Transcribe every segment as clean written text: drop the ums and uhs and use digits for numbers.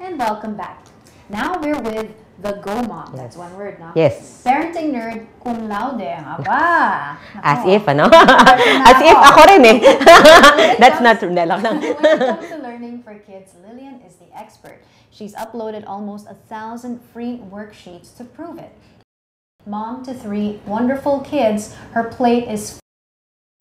And welcome back. Now we're with the GoMom. That's one word, no? Yes. Parenting nerd cum laude. Aba! As if, ano? As if ako rin eh. That's not true. When it comes to learning for kids, Lillian is the expert. She's uploaded almost 1,000 free worksheets to prove it. Mom to 3 wonderful kids, her plate is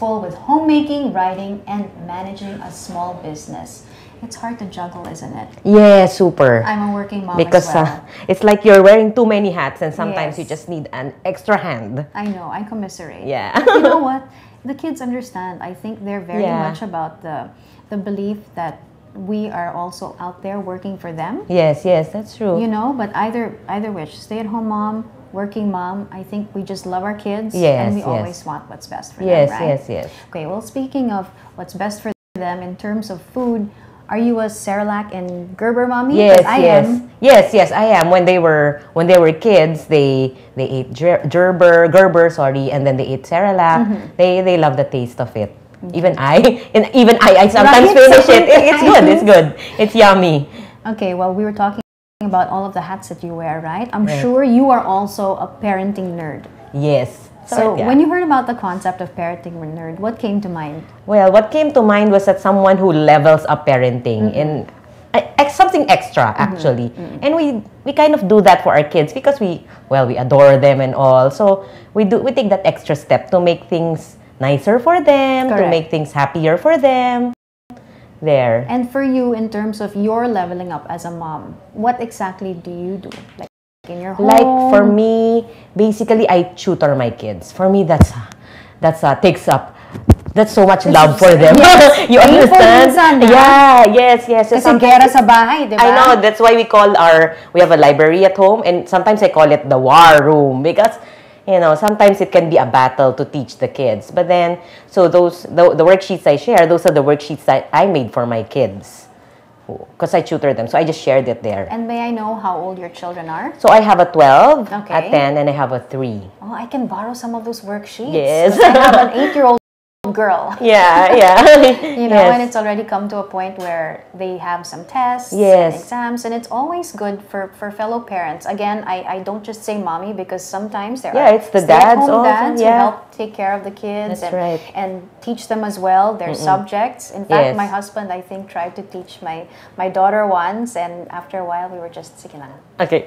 full with homemaking, writing, and managing a small business. It's hard to juggle, isn't it? Yeah, super. I'm a working mom because, as well. It's like you're wearing too many hats and sometimes you Yes. just need an extra hand. I know, I commiserate. Yeah. But you know what? The kids understand. I think they're very Yeah. much about the belief that we are also out there working for them. Yes, that's true. You know, but either which, stay-at-home mom, working mom, I think we just love our kids Yes, and we yes. always want what's best for Yes, them, right? yes. Okay, well, speaking of what's best for them in terms of food, are you a CERELAC and Gerber mommy? Yes, I yes. am. Yes, I am. When they were kids, they ate Gerber, and then they ate CERELAC. They love the taste of it. Even I sometimes finish it. It's good. It's yummy. Okay, well, we were talking about all of the hats that you wear, right? I'm sure you are also a parenting nerd. Yes. So when you heard about the concept of parenting nerd, what came to mind? Well, what came to mind was that someone who levels up parenting and something extra actually. And we kind of do that for our kids because we adore them and all. So we take that extra step to make things nicer for them, to make things happier for them. There. And for you, in terms of your leveling up as a mom, what exactly do you do? Like in your home? Like for me, basically I tutor my kids. For me, that's so much love for them. Yes. You understand? Minsan, yeah, yes. Kasi gera sa bahay, di ba? I know, that's why we have a library at home, and sometimes I call it the war room because, you know, sometimes it can be a battle to teach the kids. But then, so the worksheets I share, those are the worksheets that I made for my kids. Because I tutor them. So I just shared it there. And may I know how old your children are? So I have a 12, a 10, and I have a 3. Oh, I can borrow some of those worksheets. Yes. I have an 8-year-old girl. Yeah. You know, and it's already come to a point where they have some tests and exams, and it's always good for fellow parents. Again, I don't just say mommy because sometimes there are it's the dads who help take care of the kids and teach them as well their subjects. In fact, my husband, I think, tried to teach my daughter once, and after a while we were just, sige lang. Okay.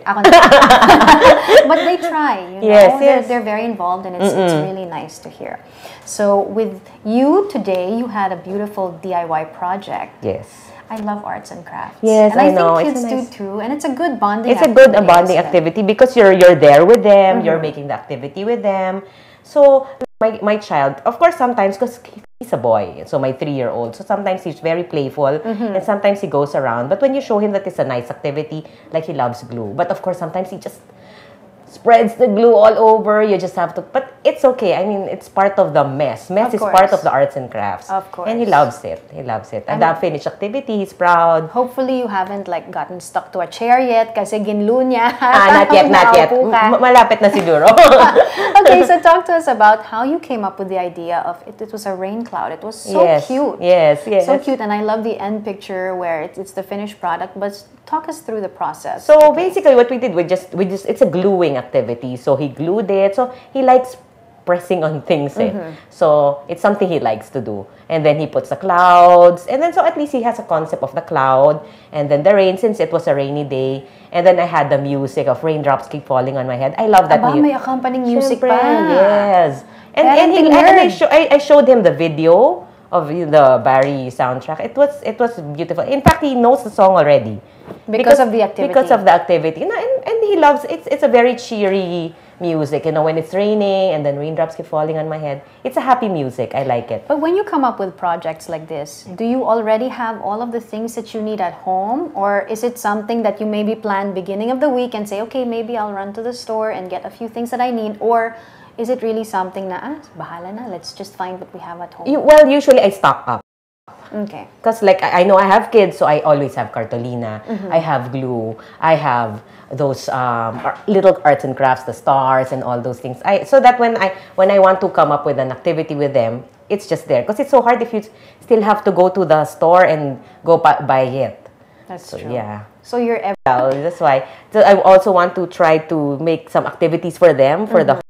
But they try, you know. They're very involved, and it's really nice to hear. So with you today, you had a beautiful DIY project. Yes. I love arts and crafts. Yes, and I know. think kids do too, and it's a good bonding. It's a good bonding activity because you're there with them, you're making the activity with them. So my child, of course, sometimes because he's a boy, so my 3-year-old, so sometimes he's very playful and sometimes he goes around. But when you show him that it's a nice activity, like he loves glue, but of course sometimes he just spreads the glue all over. You just have to, but it's okay. I mean, it's part of the mess. Mess is part of the arts and crafts. Of course. And he loves it. And that finished activity, he's proud. Hopefully, you haven't like gotten stuck to a chair yet kasi ginlu niya. Not yet. Malapit na siguro. Okay, so talk to us about how you came up with the idea of it. It was a rain cloud. It was so cute. Yes. So cute, and I love the end picture where it's the finished product. But talk us through the process. So basically, what we did, we just it's a gluing activity. So he glued it. So he likes pressing on things. So it's something he likes to do. And then he puts the clouds. And then so at least he has a concept of the cloud. And then the rain, since it was a rainy day. And then I had the music of raindrops keep falling on my head. I love that music. May accompanying music pa. Yes. And I showed him the video of the Barry soundtrack. It was beautiful. In fact, he knows the song already. Because of the activity. Because of the activity. You know, and he loves it's a very cheery music, you know, when it's raining and then raindrops keep falling on my head. It's a happy music. I like it. But when you come up with projects like this, do you already have all of the things that you need at home? Or is it something that you maybe plan beginning of the week and say, okay, maybe I'll run to the store and get a few things that I need? Or is it really something na, bahala na, let's just find what we have at home? Well, usually I stock up. Okay. Because like I know I have kids, so I always have cartolina. I have glue. I have those little arts and crafts, the stars and all those things. So that when I want to come up with an activity with them, it's just there. Because it's so hard if you still have to go to the store and go buy it. That's so, true. Yeah. So you're Well, that's why. So I also want to try to make some activities for them for the.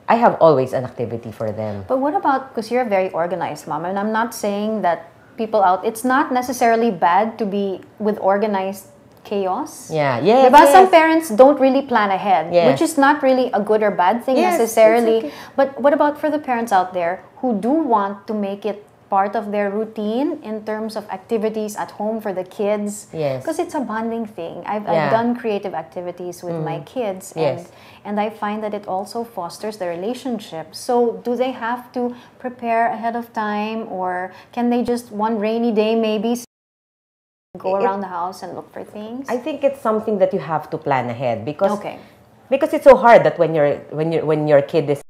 I have always an activity for them. But what about, because you're a very organized mom, and I'm not saying that people out, it's not necessarily bad to be with organized chaos. Yeah, yes, Diba? yes. Some parents don't really plan ahead, Yes. which is not really a good or bad thing Yes, necessarily. it's okay. But what about for the parents out there who do want to make it part of their routine in terms of activities at home for the kids? Yes. Because it's a bonding thing. I've Yeah. done creative activities with my kids, Yes. and I find that it also fosters the relationship. So do they have to prepare ahead of time, or can they just one rainy day maybe go around the house and look for things? I think it's something that you have to plan ahead because Okay. because it's so hard that when your kid is,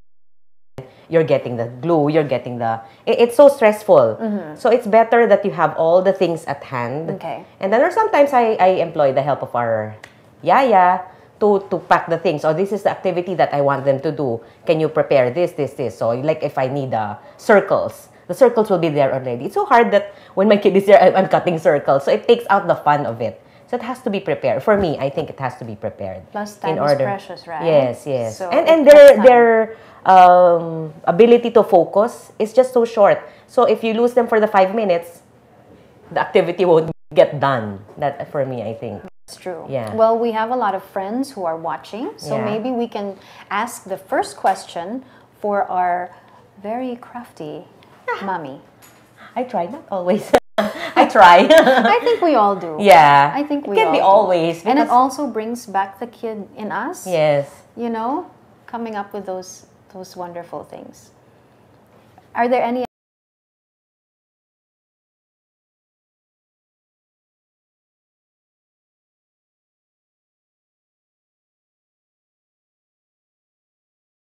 you're getting the glue, you're getting it's so stressful. So it's better that you have all the things at hand. Okay. And then or sometimes I employ the help of our yaya to pack the things. Oh, this is the activity that I want them to do. Can you prepare this? So like if I need circles, the circles will be there already. It's so hard that when my kid is there, I'm cutting circles. So it takes out the fun of it. So it has to be prepared. For me, I think it has to be prepared. Plus time is precious, right? Yes, yes. So And it takes time. their ability to focus is just so short. So if you lose them for the 5 minutes, the activity won't get done. That for me, I think. It's true. Yeah. Well, we have a lot of friends who are watching, so Yeah. maybe we can ask the first question for our very crafty mommy. I try, not always. I try. I think we all do. Yeah. I think we it can all be do. always. And it because- also brings back the kid in us. Yes. You know, coming up with those wonderful things. Are there any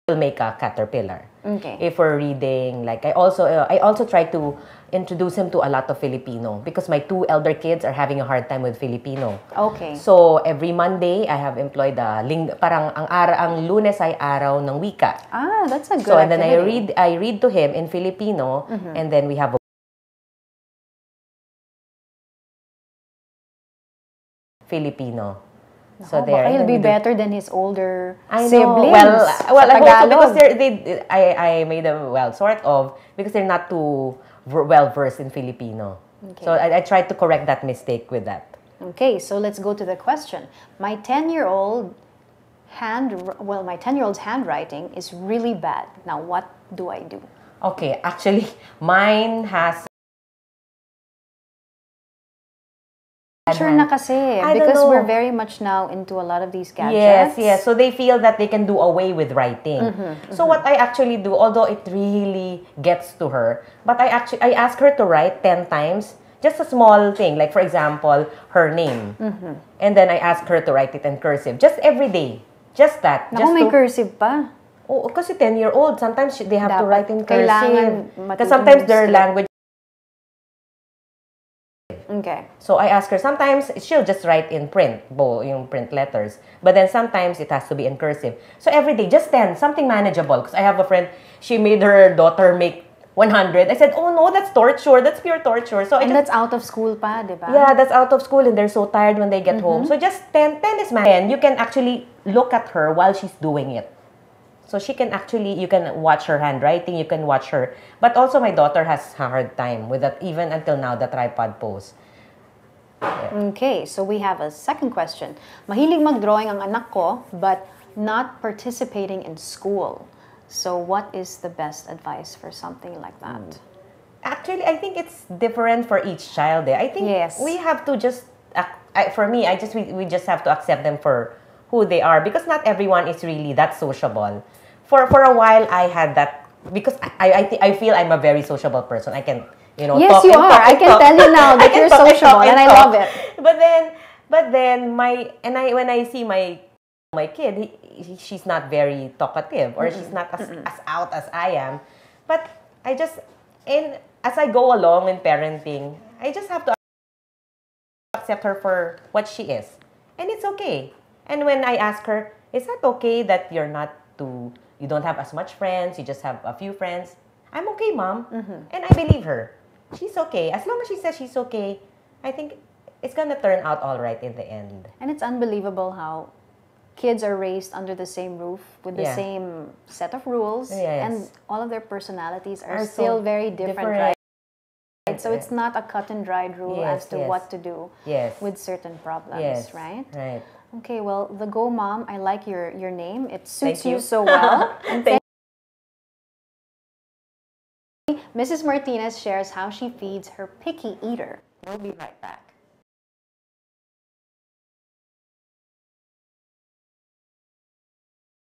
Will make a caterpillar. Okay. If we're reading, like I also try to introduce him to a lot of Filipino because my 2 elder kids are having a hard time with Filipino. Okay. So every Monday I have employed parang ang Lunes ay araw ng wika. Ah, that's a good So and then activity. I read to him in Filipino and then we have a Filipino. So Oh, there. baka and he'll then be we do- better than his older I know. siblings. Well, sa I hope so because Tagalog. I made them sort of because they're not too well versed in Filipino. Okay. So I tried to correct that mistake with that. Okay, so let's go to the question. My 10-year-old's handwriting is really bad. Now, what do I do? Okay, actually, mine has. Sure na kasi, I don't because know. we're very much now into a lot of these Yes, gadgets. yes. So they feel that they can do away with writing. So what I actually do, although it really gets to her, but I ask her to write 10 times, just a small thing, like for example, her name. And then I ask her to write it in cursive, just every day. Just that. Naku, Just may to, cursive pa. oh, kasi 10-year-old, sometimes they have to Dapat write in kailangan cursive. matuto Because sometimes ng their script. language. Okay. So I ask her, sometimes she'll just write in print, yung print letters. But then sometimes it has to be in cursive. So every day, just 10, something manageable. Because I have a friend, she made her daughter make 100. I said, oh no, that's torture. That's pure torture. So And that's out of school pa, di ba? yeah, that's out of school and they're so tired when they get home. So just 10 is manageable. You can actually look at her while she's doing it. So she can actually, you can watch her handwriting, you can watch her. But also my daughter has a hard time with that, even until now, the tripod pose. Okay, so we have a second question. Mahilig mag-drawing ang anak ko, but not participating in school. So what is the best advice for something like that? Actually, I think it's different for each child. I think Yes. we have to just, for me, we just have to accept them for who they are because not everyone is really that sociable. For a while, I had that because I feel I'm a very sociable person. I can, Yes, talk you and are. talk I and can talk. tell you now that I can you're talk sociable, and I talk. love it. But then when I see my kid, she's not very talkative or she's not as out as I am. But as I go along in parenting, I just have to accept her for what she is, and it's okay. And when I ask her, is that okay that you don't have as much friends, you just have a few friends? I'm okay, Mom. And I believe her. She's okay. As long as she says she's okay, I think it's gonna turn out all right in the end. And it's unbelievable how kids are raised under the same roof with the same set of rules, and all of their personalities are still very different, right? So it's not a cut and dried rule as to what to do with certain problems, right? Right. Okay, well, the Go Mom, I like your name. It suits you so well. And Mrs. Martinez shares how she feeds her picky eater. We'll be right back.